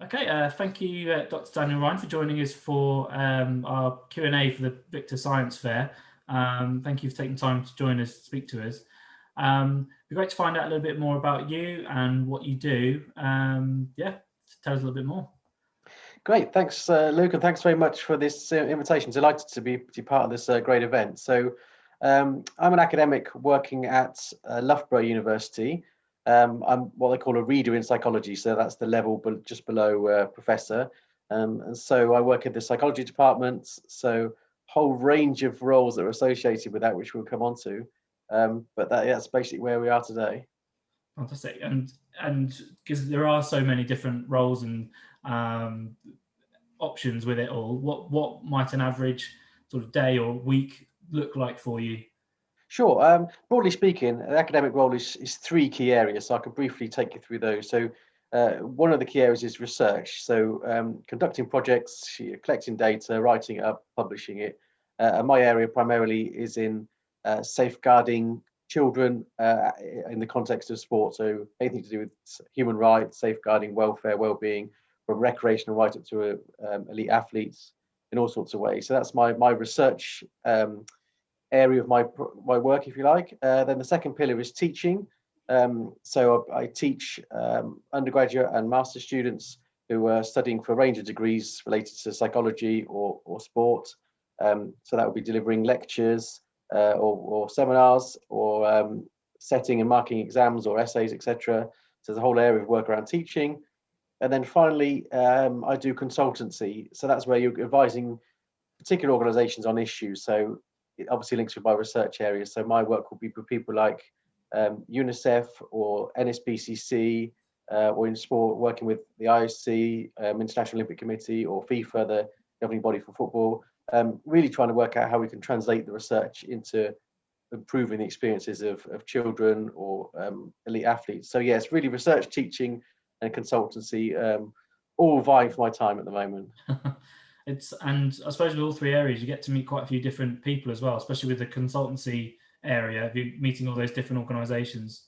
Okay, thank you, Dr. Daniel Rhind, for joining us for our Q&A for the VICTA Science Fair. Thank you for taking time to join us, speak to us. It'd be great to find out a little bit more about you and what you do. Yeah, tell us a little bit more. Great, thanks, Luke, and thanks very much for this invitation. Delighted to be part of this great event. So, I'm an academic working at Loughborough University. I'm what they call a reader in psychology, so that's the level just below professor. And so I work in the psychology department. So, whole range of roles that are associated with that, which we'll come on to. But that's basically where we are today. Fantastic, and because there are so many different roles and options with it all, what might an average sort of day or week look like for you? Sure. Broadly speaking, an academic role is three key areas. So I could briefly take you through those. So one of the key areas is research. So conducting projects, collecting data, writing it up, publishing it. And my area primarily is in safeguarding children in the context of sport. So anything to do with human rights, safeguarding welfare, well-being, from recreational right up to elite athletes in all sorts of ways. So that's my research area of my work, if you like. Then the second pillar is teaching. So I teach undergraduate and master students who are studying for a range of degrees related to psychology or sport. So that would be delivering lectures or seminars or setting and marking exams or essays, etc. So there's a whole area of work around teaching. And then finally, I do consultancy. So that's where you're advising particular organizations on issues. So it obviously links with my research areas. So my work will be with people like UNICEF or NSPCC, or in sport, working with the IOC, International Olympic Committee, or FIFA, the governing body for football, really trying to work out how we can translate the research into improving the experiences of children or elite athletes. So yeah, it's really research, teaching, and consultancy, all vying for my time at the moment. And I suppose with all three areas, you get to meet quite a few different people as well, especially with the consultancy area, meeting all those different organisations.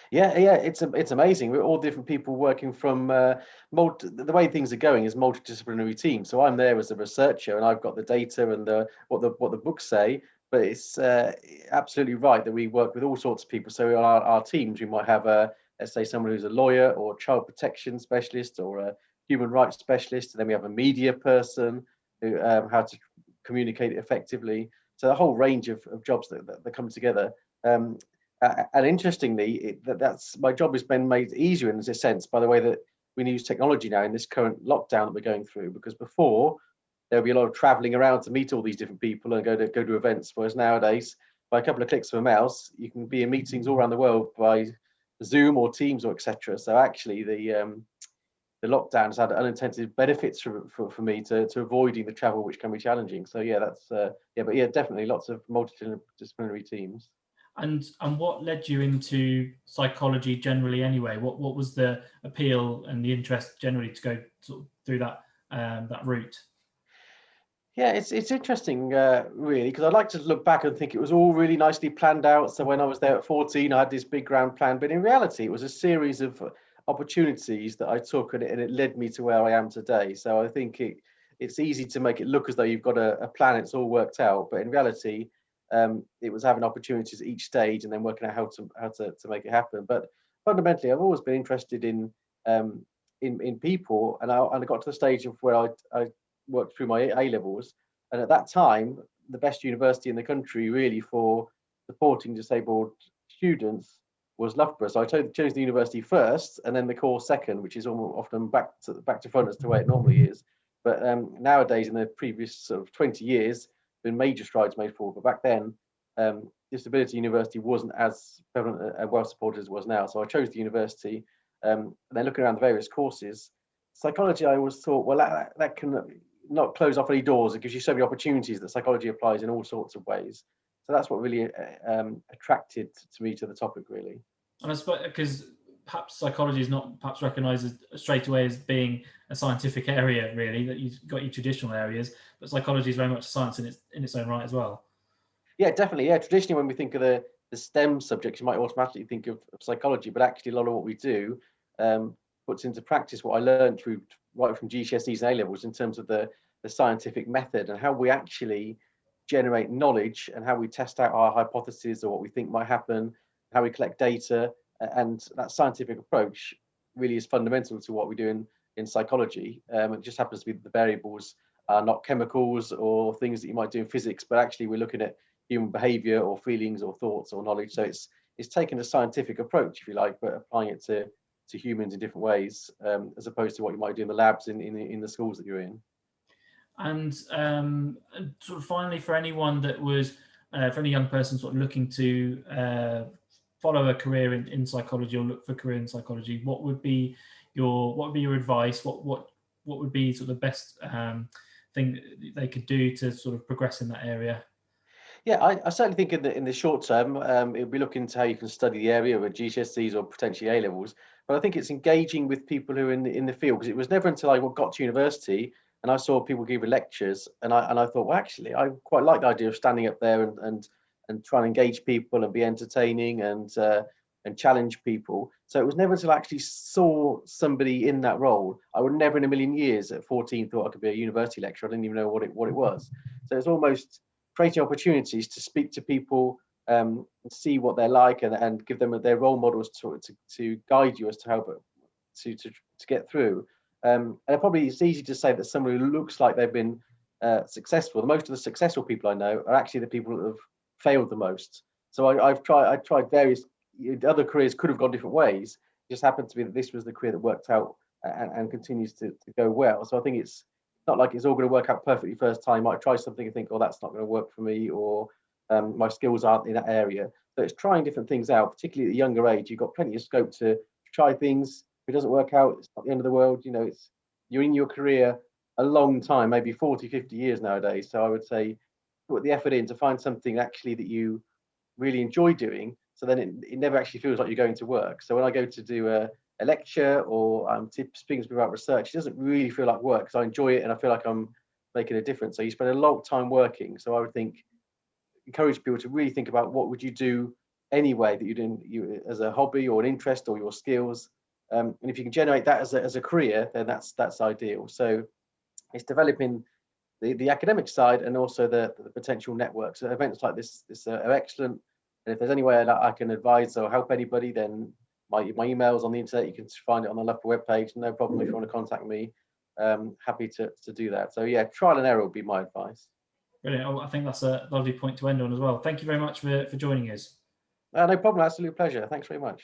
Yeah, it's amazing. We're all different people working from the way things are going is multidisciplinary teams. So I'm there as a researcher, and I've got the data and what the books say. But it's absolutely right that we work with all sorts of people. So on our teams, we might have let's say someone who's a lawyer or child protection specialist or a human rights specialist, and then we have a media person who how to communicate effectively. So a whole range of jobs that come together. And interestingly, that's my job has been made easier in a sense by the way that we use technology now in this current lockdown that we're going through. Because before there would be a lot of traveling around to meet all these different people and go to events. Whereas nowadays, by a couple of clicks of a mouse, you can be in meetings all around the world by Zoom or Teams or etc. So actually, the lockdown has had unintended benefits for me to avoiding the travel, which can be challenging. So yeah, that's but yeah, definitely lots of multidisciplinary teams. And what led you into psychology generally anyway? What was the appeal and the interest generally to go through that route? Yeah, it's interesting, really, because I'd like to look back and think it was all really nicely planned out. So when I was there at 14, I had this big grand plan, but in reality, it was a series of opportunities that I took, and it led me to where I am today. So I think it's easy to make it look as though you've got a plan, it's all worked out, but in reality, it was having opportunities at each stage and then working out how to make it happen. But fundamentally, I've always been interested in people, and I got to the stage of where I worked through my A levels, and at that time, the best university in the country really for supporting disabled students was Loughborough. So I chose the university first, and then the course second, which is often back to front as to where it normally is. But nowadays, in the previous sort of 20 years, been major strides made forward. But back then, disability university wasn't as prevalent and well supported as it was now. So I chose the university, and then looking around the various courses, psychology, I always thought, well, that can not close off any doors. It gives you so many opportunities that psychology applies in all sorts of ways. So that's what really attracted to me to the topic, really. And I suppose because perhaps psychology is not perhaps recognised straight away as being a scientific area, really, that you've got your traditional areas, but psychology is very much a science in its own right as well. Yeah, definitely. Yeah, traditionally when we think of the STEM subjects, you might automatically think of psychology, but actually a lot of what we do puts into practice what I learned through right from GCSEs and A-levels in terms of the scientific method and how we actually generate knowledge and how we test out our hypotheses or what we think might happen, how we collect data. And that scientific approach really is fundamental to what we do in psychology. It just happens to be that the variables are not chemicals or things that you might do in physics, but actually we're looking at human behavior or feelings or thoughts or knowledge. So it's taking a scientific approach, if you like, but applying it to humans in different ways, as opposed to what you might do in the labs in the schools that you're in. And sort of finally, for anyone that was, for any young person sort of looking to follow a career in psychology or look for a career in psychology, what would be your advice? What would be sort of the best thing that they could do to sort of progress in that area? Yeah, I certainly think in the short term, it'll be looking to how you can study the area with GCSEs or potentially A levels. But I think it's engaging with people who are in the field, because it was never until I got to university and I saw people give lectures, and I thought, well, actually, I quite like the idea of standing up there and trying to engage people and be entertaining and challenge people. So it was never until I actually saw somebody in that role. I would never in a million years at 14 thought I could be a university lecturer. I didn't even know what it was. So it's almost creating opportunities to speak to people, and see what they're like, and give them their role models to guide you as to how to get through. And probably it's easy to say that someone who looks like they've been successful. Most of the successful people I know are actually the people that have failed the most. So I tried various other careers, could have gone different ways. It just happened to be that this was the career that worked out and continues to go well. So I think it's not like it's all going to work out perfectly first time. You might try something and think, oh, that's not going to work for me, or my skills aren't in that area. So it's trying different things out, particularly at a younger age. You've got plenty of scope to try things. If it doesn't work out, it's not the end of the world. You're in your career a long time, maybe 40, 50 years nowadays. So I would say put the effort in to find something actually that you really enjoy doing. So then it never actually feels like you're going to work. So when I go to do a lecture or I'm speaking to people about research, it doesn't really feel like work because I enjoy it and I feel like I'm making a difference. So you spend a lot of time working. So I would encourage people to really think about what would you do anyway that you as a hobby or an interest or your skills. And if you can generate that as a career, then that's ideal. So it's developing the academic side and also the potential networks. So events like this are excellent. And if there's any way that I can advise or help anybody, then my email's on the internet. You can find it on the Loughborough webpage. No problem if you want to contact me. Happy to do that. So yeah, trial and error would be my advice. Brilliant. I think that's a lovely point to end on as well. Thank you very much for joining us. No problem. Absolute pleasure. Thanks very much.